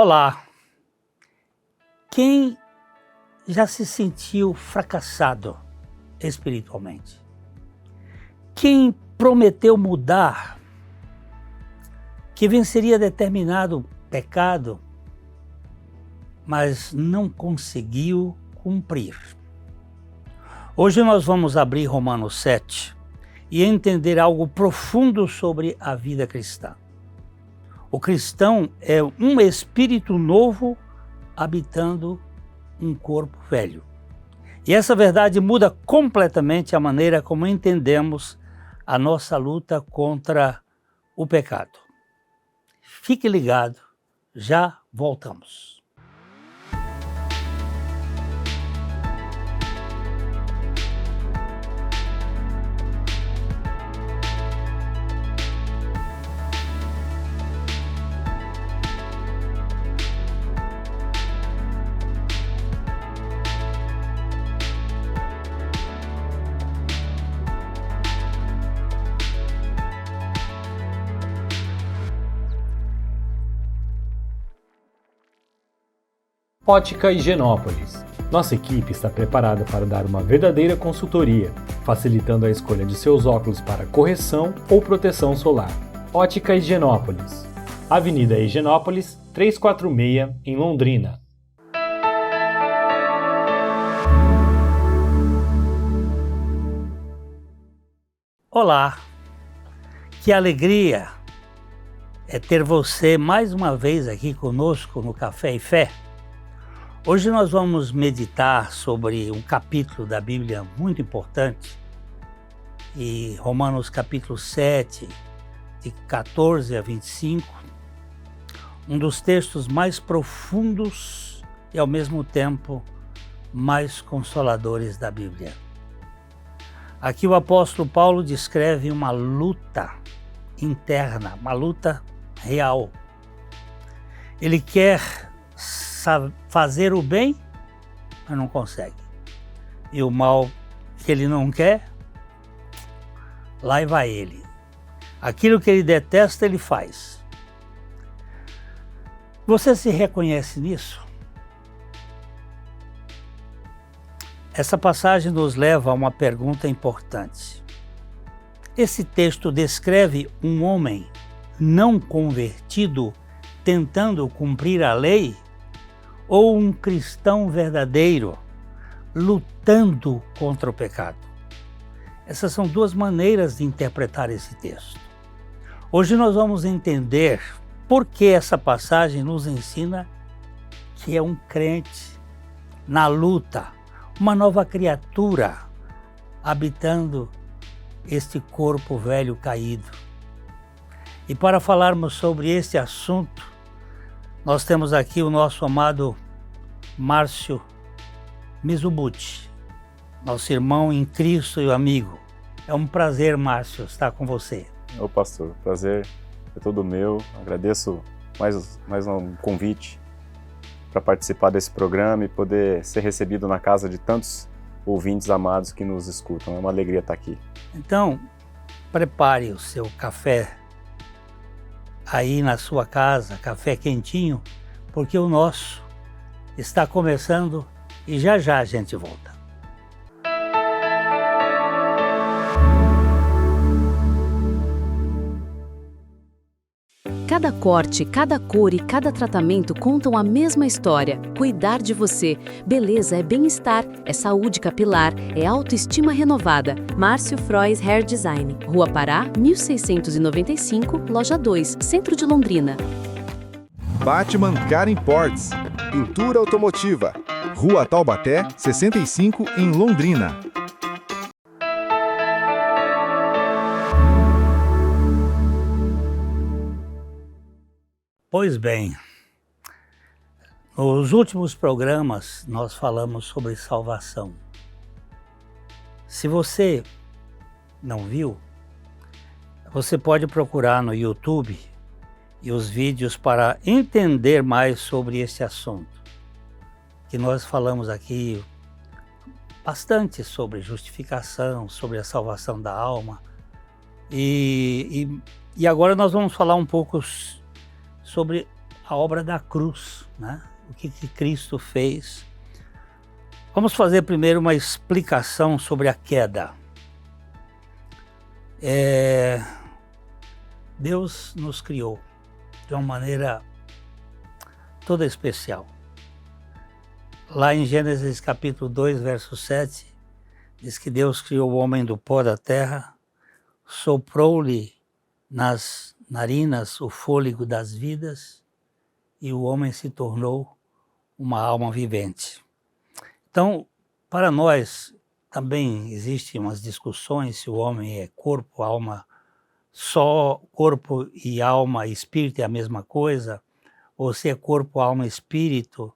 Olá! Quem já se sentiu fracassado espiritualmente? Quem prometeu mudar, que venceria determinado pecado, mas não conseguiu cumprir? Hoje nós vamos abrir Romanos 7 e entender algo profundo sobre a vida cristã. O cristão é um espírito novo habitando um corpo velho. E essa verdade muda completamente a maneira como entendemos a nossa luta contra o pecado. Fique ligado, já voltamos. Ótica Higienópolis. Nossa equipe está preparada para dar uma verdadeira consultoria, facilitando a escolha de seus óculos para correção ou proteção solar. Ótica Higienópolis. Avenida Higienópolis, 346, em Londrina. Olá! Que alegria é ter você mais uma vez aqui conosco no Café e Fé. Hoje nós vamos meditar sobre um capítulo da Bíblia muito importante, e Romanos capítulo 7, de 14 a 25, um dos textos mais profundos e ao mesmo tempo mais consoladores da Bíblia. Aqui o apóstolo Paulo descreve uma luta interna, uma luta real. Ele quer fazer o bem, mas não consegue. E o mal que ele não quer, lá vai ele. Aquilo que ele detesta, ele faz. Você se reconhece nisso? Essa passagem nos leva a uma pergunta importante. Esse texto descreve um homem não convertido tentando cumprir a lei, ou um cristão verdadeiro lutando contra o pecado? Essas são duas maneiras de interpretar esse texto. Hoje nós vamos entender por que essa passagem nos ensina que é um crente na luta, uma nova criatura habitando este corpo velho caído. E para falarmos sobre este assunto, nós temos aqui o nosso amado Márcio Mizubuchi, nosso irmão em Cristo e amigo. É um prazer, Márcio, estar com você. Ô pastor, prazer é todo meu. Agradeço mais um convite para participar desse programa e poder ser recebido na casa de tantos ouvintes amados que nos escutam. É uma alegria estar aqui. Então, prepare o seu café aí na sua casa, café quentinho, porque o nosso está começando e já a gente volta. Cada corte, cada cor e cada tratamento contam a mesma história. Cuidar de você. Beleza é bem-estar, é saúde capilar, é autoestima renovada. Márcio Frois Hair Design. Rua Pará, 1695, Loja 2, Centro de Londrina. Batman Car Imports. Pintura automotiva. Rua Taubaté, 65, em Londrina. Pois bem, nos últimos programas nós falamos sobre salvação. Se você não viu, você pode procurar no YouTube e os vídeos para entender mais sobre esse assunto, que nós falamos aqui bastante sobre justificação, sobre a salvação da alma. E agora nós vamos falar um pouco sobre a obra da cruz, né? O que Cristo fez. Vamos fazer primeiro uma explicação sobre a queda. Deus nos criou de uma maneira toda especial. Lá em Gênesis capítulo 2, verso 7, diz que Deus criou o homem do pó da terra, soprou-lhe nas narinas o fôlego das vidas e o homem se tornou uma alma vivente. Então, para nós, também existem umas discussões se o homem é corpo, alma, só corpo e alma e espírito é a mesma coisa, ou se é corpo, alma e espírito.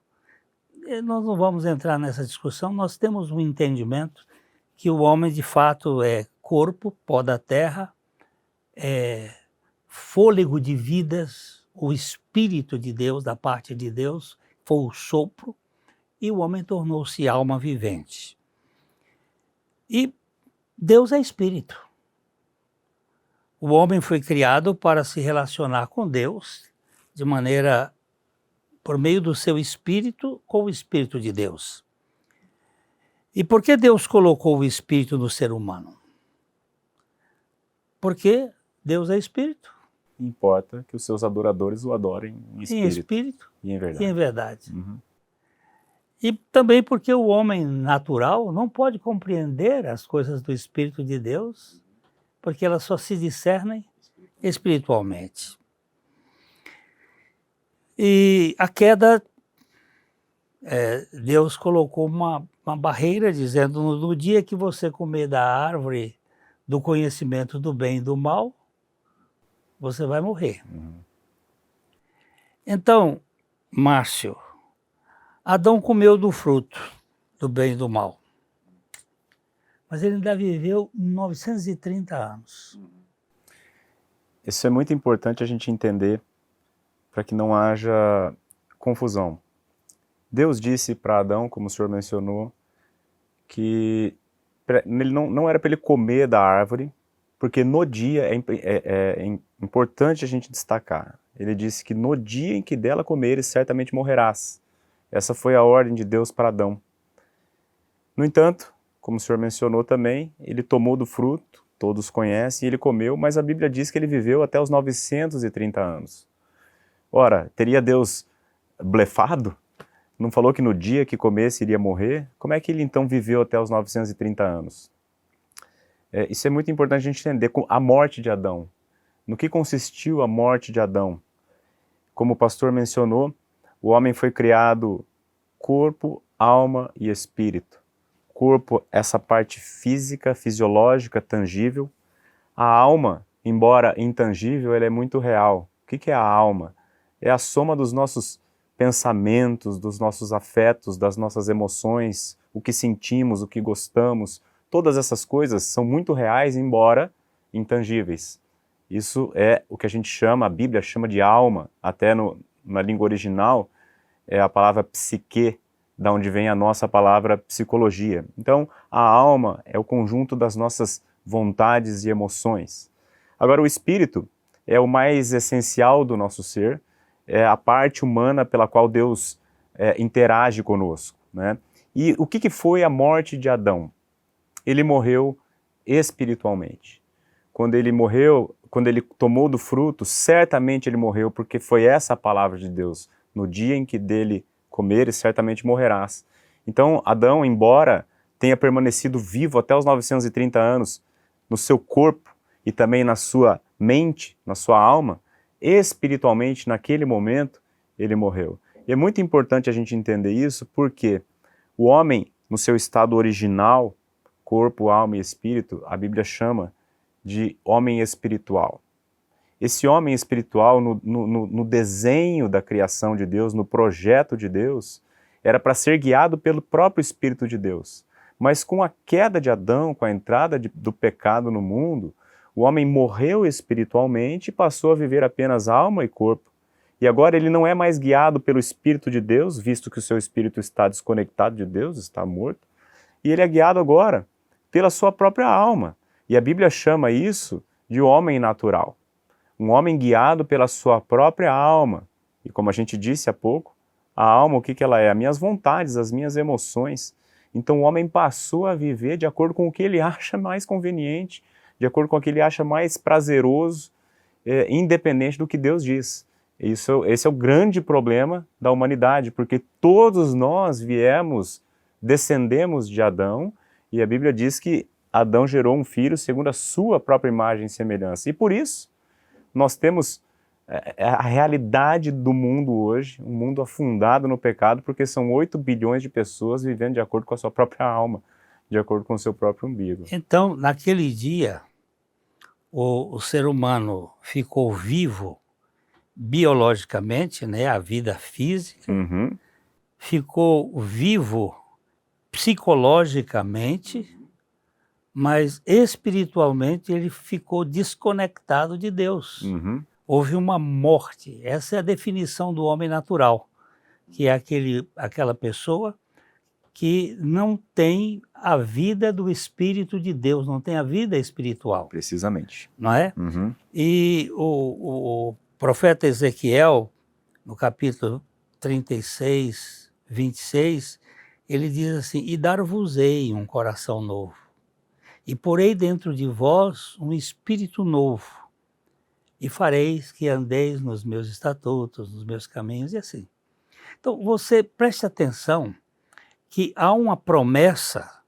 Nós não vamos entrar nessa discussão, nós temos um entendimento que o homem de fato é corpo, pó da terra, é fôlego de vidas, o Espírito de Deus, da parte de Deus, foi o sopro, e o homem tornou-se alma vivente. E Deus é Espírito. O homem foi criado para se relacionar com Deus de maneira, por meio do seu Espírito, com o Espírito de Deus. E por que Deus colocou o Espírito no ser humano? Porque Deus é Espírito. Importa que os seus adoradores o adorem em espírito e em verdade. E em verdade. Uhum. E também porque o homem natural não pode compreender as coisas do Espírito de Deus, porque elas só se discernem espiritualmente. E a queda, Deus colocou uma barreira dizendo, no dia que você comer da árvore do conhecimento do bem e do mal, você vai morrer. Uhum. Então, Márcio, Adão comeu do fruto do bem e do mal. Mas ele ainda viveu 930 anos. Isso é muito importante a gente entender para que não haja confusão. Deus disse para Adão, como o senhor mencionou, que ele não era para ele comer da árvore, porque no dia, é importante a gente destacar, ele disse que no dia em que dela comeres, certamente morrerás. Essa foi a ordem de Deus para Adão. No entanto, como o senhor mencionou também, ele tomou do fruto, todos conhecem, e ele comeu, mas a Bíblia diz que ele viveu até os 930 anos. Ora, teria Deus blefado? Não falou que no dia que comesse iria morrer? Como é que ele então viveu até os 930 anos? Isso é muito importante a gente entender, a morte de Adão. No que consistiu a morte de Adão? Como o pastor mencionou, o homem foi criado corpo, alma e espírito. Corpo, essa parte física, fisiológica, tangível. A alma, embora intangível, ela é muito real. O que é a alma? É a soma dos nossos pensamentos, dos nossos afetos, das nossas emoções, o que sentimos, o que gostamos. Todas essas coisas são muito reais, embora intangíveis. Isso é o que a gente chama, a Bíblia chama de alma, até na língua original, é a palavra psique, da onde vem a nossa palavra psicologia. Então, a alma é o conjunto das nossas vontades e emoções. Agora, o espírito é o mais essencial do nosso ser, é a parte humana pela qual Deus interage conosco, né? E o que foi a morte de Adão? Ele morreu espiritualmente. Quando ele morreu, quando ele tomou do fruto, certamente ele morreu, porque foi essa a palavra de Deus. No dia em que dele comeres, certamente morrerás. Então, Adão, embora tenha permanecido vivo até os 930 anos, no seu corpo e também na sua mente, na sua alma, espiritualmente, naquele momento, ele morreu. E é muito importante a gente entender isso, porque o homem, no seu estado original, corpo, alma e espírito, a Bíblia chama de homem espiritual. Esse homem espiritual, no desenho da criação de Deus, no projeto de Deus, era para ser guiado pelo próprio Espírito de Deus. Mas com a queda de Adão, com a entrada do pecado no mundo, o homem morreu espiritualmente e passou a viver apenas alma e corpo. E agora ele não é mais guiado pelo Espírito de Deus, visto que o seu espírito está desconectado de Deus, está morto. E ele é guiado agora pela sua própria alma. E a Bíblia chama isso de homem natural. Um homem guiado pela sua própria alma. E como a gente disse há pouco, a alma, o que ela é? As minhas vontades, as minhas emoções. Então o homem passou a viver de acordo com o que ele acha mais conveniente, de acordo com o que ele acha mais prazeroso, independente do que Deus diz. Esse é o grande problema da humanidade, porque todos nós descendemos de Adão, e a Bíblia diz que Adão gerou um filho segundo a sua própria imagem e semelhança. E por isso, nós temos a realidade do mundo hoje, um mundo afundado no pecado, porque são 8 bilhões de pessoas vivendo de acordo com a sua própria alma, de acordo com o seu próprio umbigo. Então, naquele dia, o ser humano ficou vivo biologicamente, né, a vida física, ficou vivo psicologicamente, mas espiritualmente ele ficou desconectado de Deus. Houve uma morte. Essa é a definição do homem natural, que é aquela pessoa que não tem a vida do Espírito de Deus, não tem a vida espiritual. Precisamente. Não é? E o profeta Ezequiel, no capítulo 36, 26, ele diz assim: e dar-vos-ei um coração novo, e porei dentro de vós um espírito novo, e fareis que andeis nos meus estatutos, nos meus caminhos, e assim. Então, você preste atenção que há uma promessa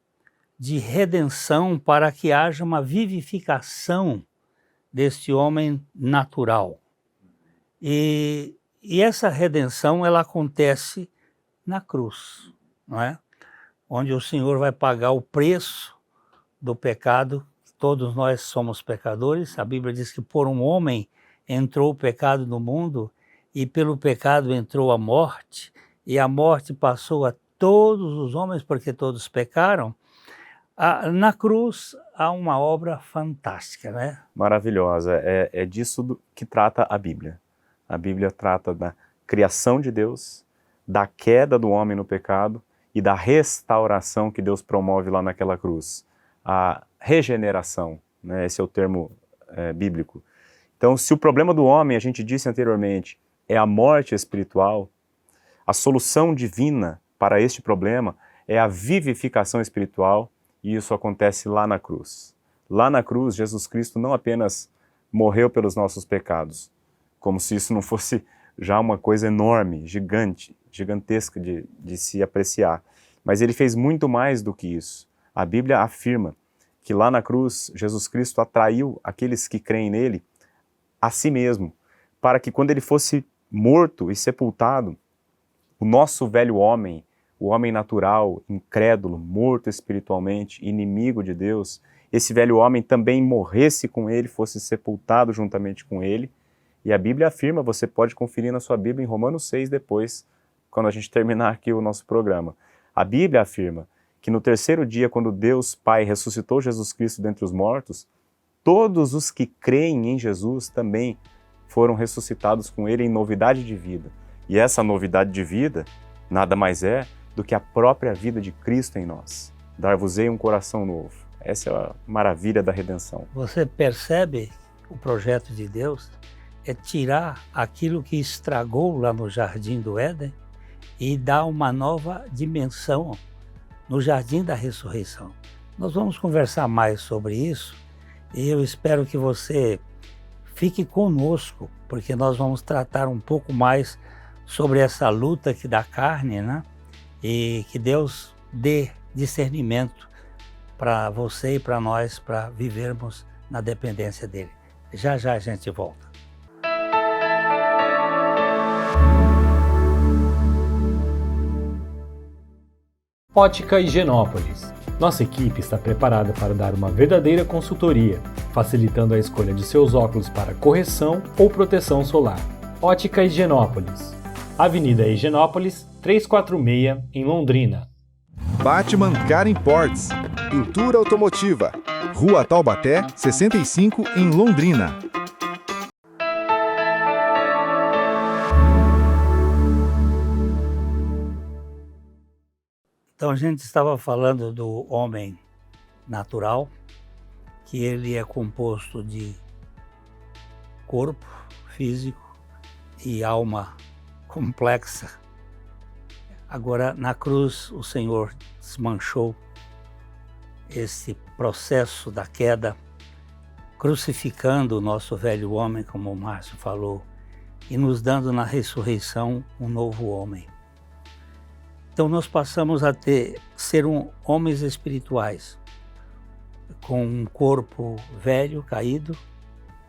de redenção para que haja uma vivificação deste homem natural. E essa redenção, ela acontece na cruz, não é? Onde o Senhor vai pagar o preço do pecado. Todos nós somos pecadores. A Bíblia diz que por um homem entrou o pecado no mundo, e pelo pecado entrou a morte, e a morte passou a todos os homens, porque todos pecaram. Na cruz há uma obra fantástica, né? Maravilhosa. É disso que trata a Bíblia. A Bíblia trata da criação de Deus, da queda do homem no pecado e da restauração que Deus promove lá naquela cruz. A regeneração, né? Esse é o termo bíblico. Então, se o problema do homem, a gente disse anteriormente, é a morte espiritual, a solução divina para este problema é a vivificação espiritual, e isso acontece lá na cruz. Lá na cruz, Jesus Cristo não apenas morreu pelos nossos pecados, como se isso não fosse já uma coisa enorme, gigantesca de se apreciar, mas ele fez muito mais do que isso. A Bíblia afirma que lá na cruz, Jesus Cristo atraiu aqueles que creem nele a si mesmo, para que quando ele fosse morto e sepultado, o nosso velho homem, o homem natural, incrédulo, morto espiritualmente, inimigo de Deus, esse velho homem também morresse com ele, fosse sepultado juntamente com ele. E a Bíblia afirma, você pode conferir na sua Bíblia em Romanos 6 depois, quando a gente terminar aqui o nosso programa. A Bíblia afirma que no terceiro dia, quando Deus Pai ressuscitou Jesus Cristo dentre os mortos, todos os que creem em Jesus também foram ressuscitados com ele em novidade de vida. E essa novidade de vida nada mais é do que a própria vida de Cristo em nós. Dar-vos-ei um coração novo. Essa é a maravilha da redenção. Você percebe o projeto de Deus é tirar aquilo que estragou lá no Jardim do Éden e dar uma nova dimensão no Jardim da Ressurreição. Nós vamos conversar mais sobre isso e eu espero que você fique conosco, porque nós vamos tratar um pouco mais sobre essa luta aqui da carne, né? E que Deus dê discernimento para você e para nós, para vivermos na dependência dele. Já já a gente volta. Ótica Higienópolis. Nossa equipe está preparada para dar uma verdadeira consultoria, facilitando a escolha de seus óculos para correção ou proteção solar. Ótica Higienópolis. Avenida Higienópolis, 346, em Londrina. Batman Car Imports. Pintura automotiva. Rua Taubaté, 65, em Londrina. Então a gente estava falando do homem natural, que ele é composto de corpo físico e alma complexa. Agora, na cruz, o Senhor desmanchou esse processo da queda, crucificando o nosso velho homem, como o Márcio falou, e nos dando na ressurreição um novo homem. Então nós passamos a ser homens espirituais, com um corpo velho, caído,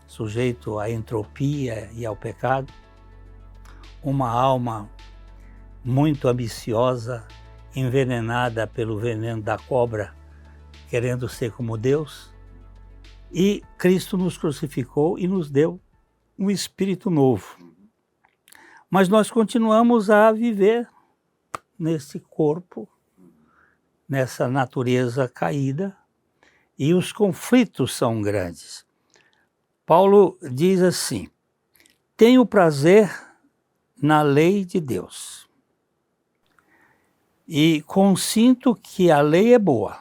sujeito à entropia e ao pecado, uma alma muito ambiciosa, envenenada pelo veneno da cobra, querendo ser como Deus, e Cristo nos crucificou e nos deu um espírito novo. Mas nós continuamos a viver nesse corpo, nessa natureza caída, e os conflitos são grandes. Paulo diz assim: tenho prazer na lei de Deus e consinto que a lei é boa.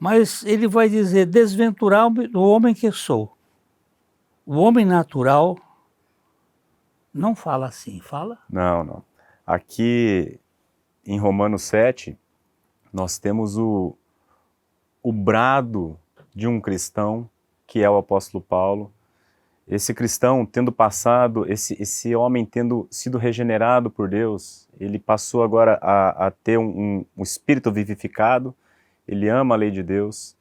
Mas ele vai dizer, desventurado o homem que sou. O homem natural não fala assim, fala? Não. Aqui em Romanos 7, nós temos o brado de um cristão, que é o apóstolo Paulo. Esse cristão tendo passado, esse homem tendo sido regenerado por Deus, ele passou agora a ter um espírito vivificado, ele ama a lei de Deus,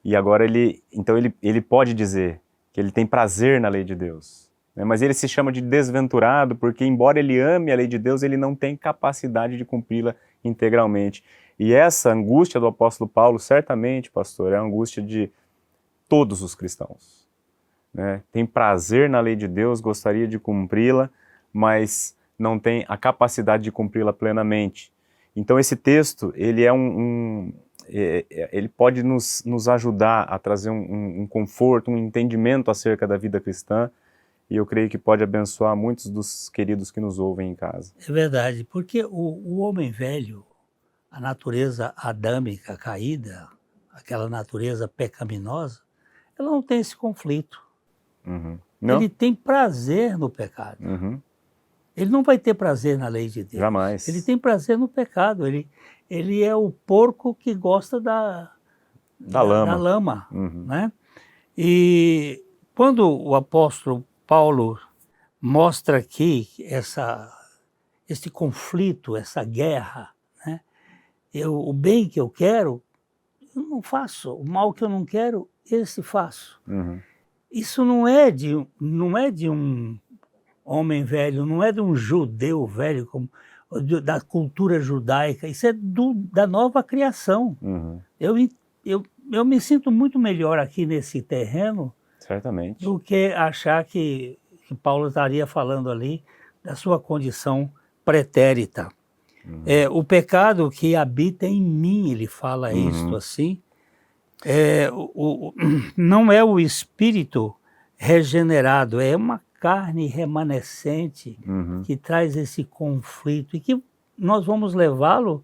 e agora ele pode dizer que ele tem prazer na lei de Deus. Né? Mas ele se chama de desventurado porque, embora ele ame a lei de Deus, ele não tem capacidade de cumpri-la integralmente. E essa angústia do apóstolo Paulo, certamente, pastor, é a angústia de todos os cristãos. Né? Tem prazer na lei de Deus, gostaria de cumpri-la, mas não tem a capacidade de cumpri-la plenamente. Então esse texto, ele é ele pode nos ajudar a trazer um conforto, um entendimento acerca da vida cristã, e eu creio que pode abençoar muitos dos queridos que nos ouvem em casa. É verdade, porque o homem velho, a natureza adâmica caída, aquela natureza pecaminosa, ela não tem esse conflito. Uhum. Não? Ele tem prazer no pecado. Uhum. Ele não vai ter prazer na lei de Deus. Jamais. Ele tem prazer no pecado. Ele é o porco que gosta da lama. Uhum. Né? E quando o apóstolo Paulo mostra aqui esse conflito, essa guerra, né? O bem que eu quero, eu não faço. O mal que eu não quero, esse faço. Uhum. Isso não é de um homem velho, não é de um judeu velho, da cultura judaica, isso é da nova criação. Uhum. Eu me sinto muito melhor aqui nesse terreno, certamente, do que achar que Paulo estaria falando ali da sua condição pretérita. Uhum. O pecado que habita em mim, ele fala isto assim, não é o espírito regenerado, é uma carne remanescente que traz esse conflito e que nós vamos levá-lo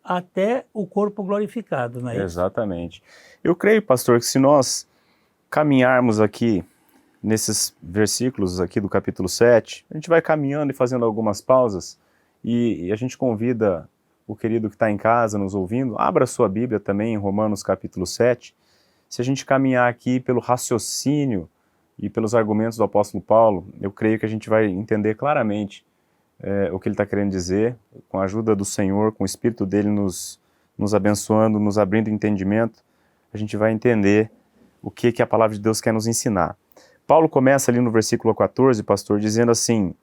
até o corpo glorificado, não é isso? Exatamente. Eu creio, pastor, que se nós caminharmos aqui nesses versículos aqui do capítulo 7, a gente vai caminhando e fazendo algumas pausas e a gente convida o querido que está em casa nos ouvindo, abra sua Bíblia também em Romanos capítulo 7. Se a gente caminhar aqui pelo raciocínio e pelos argumentos do apóstolo Paulo, eu creio que a gente vai entender claramente o que ele está querendo dizer, com a ajuda do Senhor, com o Espírito dele nos abençoando, nos abrindo entendimento, a gente vai entender o que a palavra de Deus quer nos ensinar. Paulo começa ali no versículo 14, pastor, dizendo assim: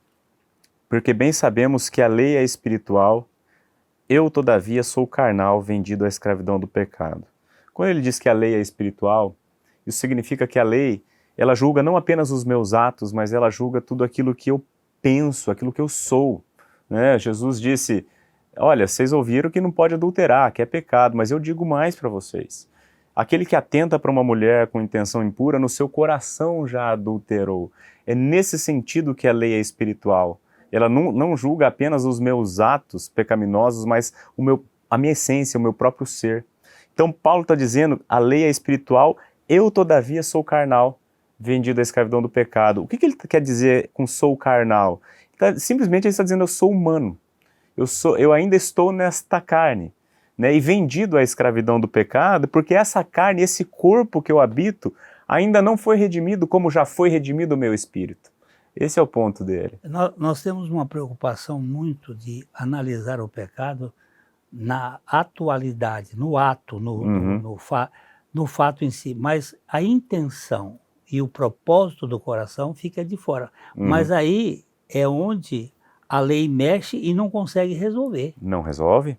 porque bem sabemos que a lei é espiritual, eu todavia sou carnal, vendido à escravidão do pecado. Quando ele diz que a lei é espiritual, isso significa que a lei, ela julga não apenas os meus atos, mas ela julga tudo aquilo que eu penso, aquilo que eu sou. Né? Jesus disse, olha, vocês ouviram que não pode adulterar, que é pecado, mas eu digo mais para vocês. Aquele que atenta para uma mulher com intenção impura, no seu coração já adulterou. É nesse sentido que a lei é espiritual. Ela não julga apenas os meus atos pecaminosos, mas a minha essência, o meu próprio ser. Então Paulo está dizendo, a lei é espiritual, eu todavia sou carnal, vendido à escravidão do pecado. O que ele quer dizer com sou carnal? simplesmente ele está dizendo, eu sou humano, eu ainda estou nesta carne, né? E vendido à escravidão do pecado, porque essa carne, esse corpo que eu habito, ainda não foi redimido como já foi redimido o meu espírito. Esse é o ponto dele. Nós temos uma preocupação muito de analisar o pecado na atualidade, no ato, no fato em si, mas a intenção e o propósito do coração fica de fora. Mas aí é onde a lei mexe e não consegue resolver. Não resolve?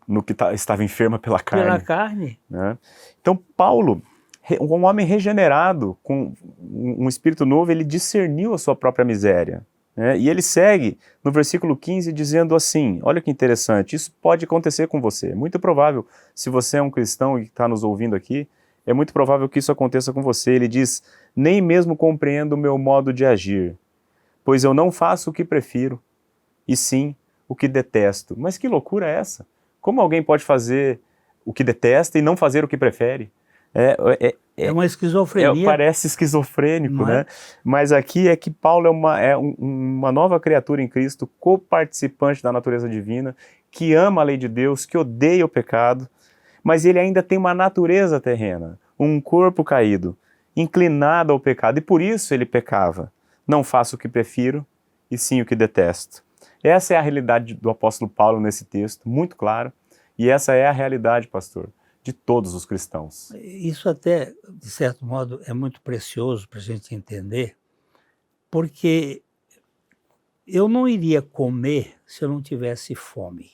No que estava enferma pela carne. Pela carne. Né? Então Paulo, um homem regenerado, com um espírito novo, ele discerniu a sua própria miséria. Né? E ele segue no versículo 15 dizendo assim, olha que interessante, isso pode acontecer com você. É muito provável, se você é um cristão e está nos ouvindo aqui, é muito provável que isso aconteça com você. Ele diz, nem mesmo compreendo o meu modo de agir, pois eu não faço o que prefiro, e sim o que detesto. Mas que loucura é essa? Como alguém pode fazer o que detesta e não fazer o que prefere? É uma esquizofrenia. Parece esquizofrênico, né? Mas aqui é que Paulo é uma nova criatura em Cristo, coparticipante da natureza divina, que ama a lei de Deus, que odeia o pecado, mas ele ainda tem uma natureza terrena, um corpo caído, inclinado ao pecado, e por isso ele pecava. Não faço o que prefiro, e sim o que detesto. Essa é a realidade do apóstolo Paulo nesse texto, muito claro, e essa é a realidade, pastor, de todos os cristãos. Isso até, de certo modo, é muito precioso para a gente entender, porque eu não iria comer se eu não tivesse fome.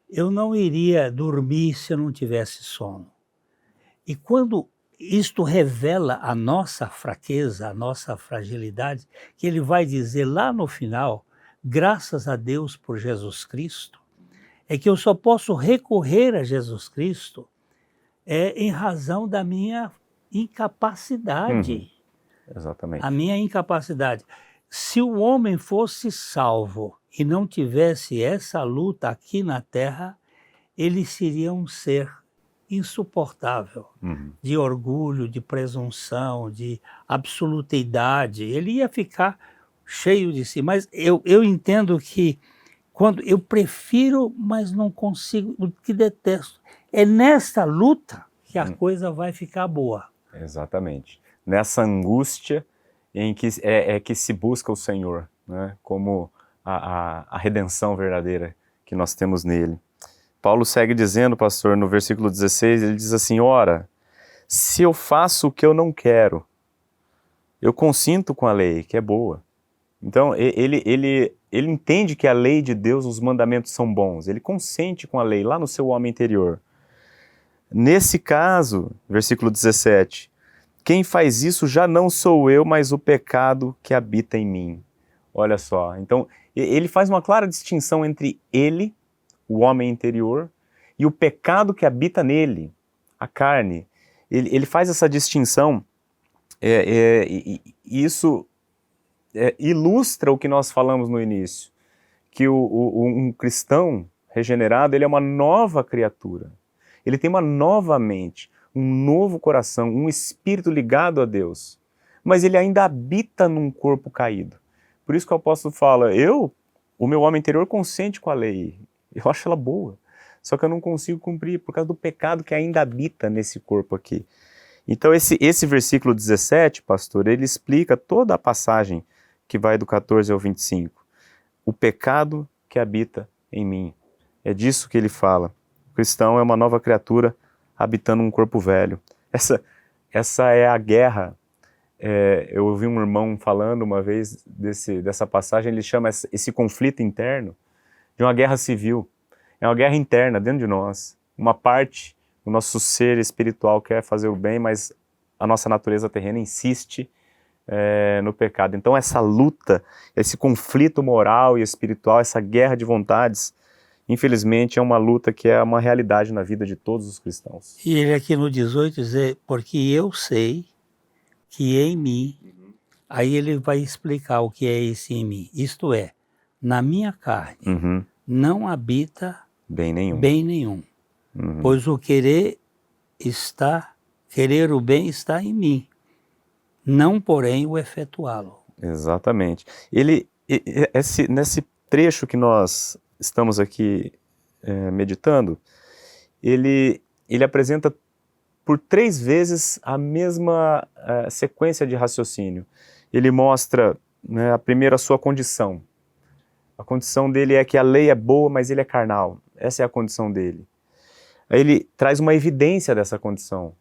Eu não iria dormir se eu não tivesse sono. E quando isto revela a nossa fraqueza, a nossa fragilidade, que ele vai dizer lá no final, graças a Deus por Jesus Cristo, é que eu só posso recorrer a Jesus Cristo em razão da minha incapacidade. Exatamente. A minha incapacidade. Se o homem fosse salvo e não tivesse essa luta aqui na terra, ele seria um ser insuportável, de orgulho, de presunção, de absolutidade. Ele ia ficar cheio de si. Mas eu entendo que quando eu prefiro, mas não consigo, o que detesto, é nesta luta que a coisa vai ficar boa. Exatamente. Nessa angústia em que que se busca o Senhor, né? Como a redenção verdadeira que nós temos nele. Paulo segue dizendo, pastor, no versículo 16, ele diz assim, ora, se eu faço o que eu não quero, eu consinto com a lei, que é boa. Então, ele entende que a lei de Deus, os mandamentos são bons. Ele consente com a lei lá no seu homem interior. Nesse caso, versículo 17, quem faz isso já não sou eu, mas o pecado que habita em mim. Olha só, então ele faz uma clara distinção entre ele, o homem interior, e o pecado que habita nele, a carne. Ele faz essa distinção e isso ilustra o que nós falamos no início, que um cristão regenerado, ele é uma nova criatura. Ele tem uma nova mente, um novo coração, um espírito ligado a Deus. Mas ele ainda habita num corpo caído. Por isso que o apóstolo fala, o meu homem interior consente com a lei. Eu acho ela boa. Só que eu não consigo cumprir por causa do pecado que ainda habita nesse corpo aqui. Então esse versículo 17, pastor, ele explica toda a passagem que vai do 14 ao 25. O pecado que habita em mim. É disso que ele fala. O cristão é uma nova criatura habitando um corpo velho. Essa é a guerra. Eu ouvi um irmão falando uma vez dessa passagem, ele chama esse conflito interno de uma guerra civil. É uma guerra interna dentro de nós. Uma parte do nosso ser espiritual quer fazer o bem, mas a nossa natureza terrena insiste no pecado. Então essa luta, esse conflito moral e espiritual, essa guerra de vontades, infelizmente é uma luta que é uma realidade na vida de todos os cristãos. E ele aqui no 18 diz, porque eu sei que em mim, aí ele vai explicar o que é esse em mim, isto é, na minha carne, não habita bem nenhum. Pois o querer o bem está em mim, não porém o efetuá-lo. Exatamente. nesse trecho que nós estamos aqui meditando, ele apresenta por 3 vezes a mesma sequência de raciocínio. Ele mostra, né, a primeira, a sua condição. A condição dele é que a lei é boa, mas ele é carnal. Essa é a condição dele. Aí ele traz uma evidência dessa condição.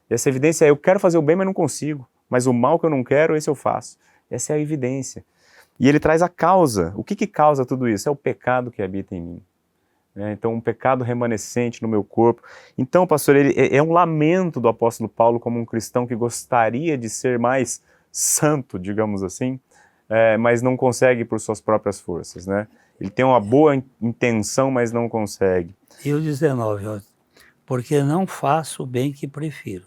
Essa evidência é: eu quero fazer o bem, mas não consigo. Mas o mal que eu não quero, esse eu faço. Essa é a evidência. E ele traz a causa. O que causa tudo isso? É o pecado que habita em mim. Então, um pecado remanescente no meu corpo. Então, pastor, ele é um lamento do apóstolo Paulo como um cristão que gostaria de ser mais santo, digamos assim, mas não consegue por suas próprias forças, né? Ele tem uma boa intenção, mas não consegue. E o 19, ó, porque não faço o bem que prefiro,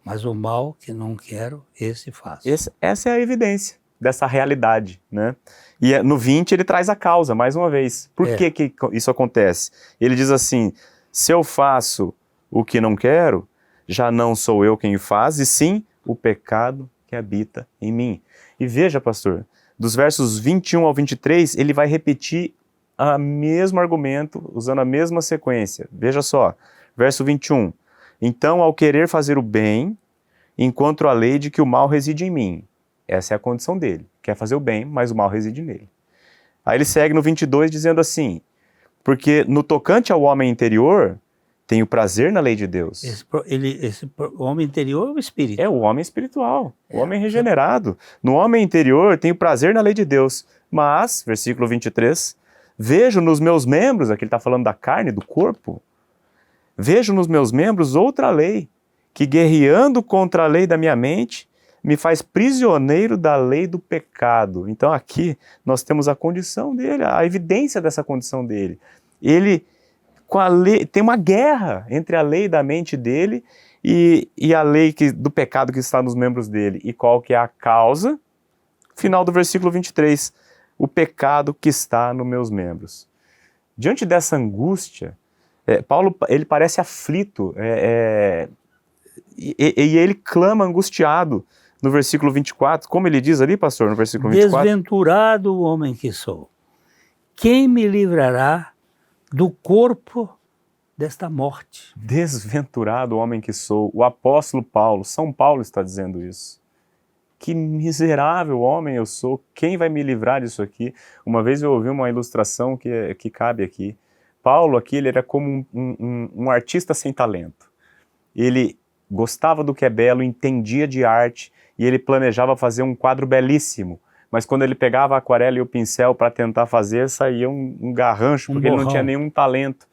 mas o mal que não quero, esse faço. Essa é a evidência dessa realidade, né? E no 20 ele traz a causa, mais uma vez. Por que isso acontece? Ele diz assim: se eu faço o que não quero, já não sou eu quem faz, e sim o pecado que habita em mim. E veja, pastor, dos versos 21 ao 23, ele vai repetir o mesmo argumento, usando a mesma sequência. Veja só, verso 21. Então, ao querer fazer o bem, encontro a lei de que o mal reside em mim. Essa é a condição dele. Quer fazer o bem, mas o mal reside nele. Aí ele segue no 22 dizendo assim: porque no tocante ao homem interior, tenho prazer na lei de Deus. O homem interior é o espírito. É o homem espiritual, o homem regenerado. No homem interior, tenho prazer na lei de Deus. Mas, versículo 23, vejo nos meus membros, aqui ele está falando da carne, do corpo, vejo nos meus membros outra lei, que guerreando contra a lei da minha mente, me faz prisioneiro da lei do pecado. Então aqui nós temos a condição dele, a evidência dessa condição dele. Ele, com a lei, tem uma guerra entre a lei da mente dele e a lei do pecado que está nos membros dele. E qual que é a causa? Final do versículo 23, o pecado que está nos meus membros. Diante dessa angústia, Paulo ele parece aflito, e ele clama angustiado. No versículo 24, como ele diz ali, pastor, no versículo 24? Desventurado o homem que sou, quem me livrará do corpo desta morte? Desventurado o homem que sou. O apóstolo Paulo, São Paulo está dizendo isso. Que miserável homem eu sou, quem vai me livrar disso aqui? Uma vez eu ouvi uma ilustração que cabe aqui. Paulo aqui, ele era como um artista sem talento. Ele gostava do que é belo, entendia de arte, e ele planejava fazer um quadro belíssimo, mas quando ele pegava a aquarela e o pincel para tentar fazer, saía um garrancho, porque ele não tinha nenhum talento.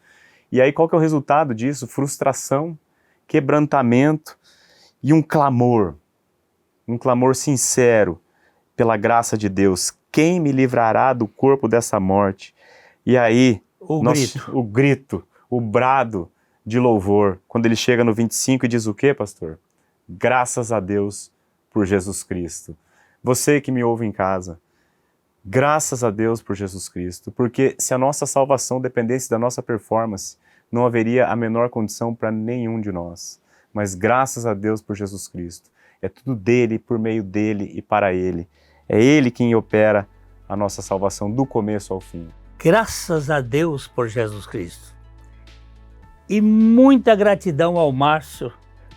E aí qual que é o resultado disso? Frustração, quebrantamento e um clamor sincero pela graça de Deus. Quem me livrará do corpo dessa morte? E aí, o grito, o brado de louvor, quando ele chega no 25 e diz o quê, pastor? Graças a Deus por Jesus Cristo. Você que me ouve em casa, graças a Deus por Jesus Cristo, porque se a nossa salvação dependesse da nossa performance, não haveria a menor condição para nenhum de nós. Mas graças a Deus por Jesus Cristo. É tudo dele, por meio dele e para ele. É ele quem opera a nossa salvação do começo ao fim. Graças a Deus por Jesus Cristo. E muita gratidão ao Márcio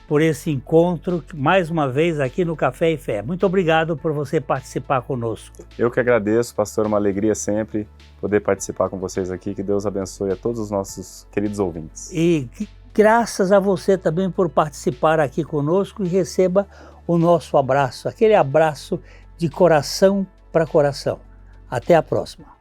por esse encontro, mais uma vez aqui no Café e Fé. Muito obrigado por você participar conosco. Eu que agradeço, pastor, uma alegria sempre poder participar com vocês aqui. Que Deus abençoe a todos os nossos queridos ouvintes. E graças a você também por participar aqui conosco, e receba o nosso abraço, aquele abraço de coração para coração. Até a próxima.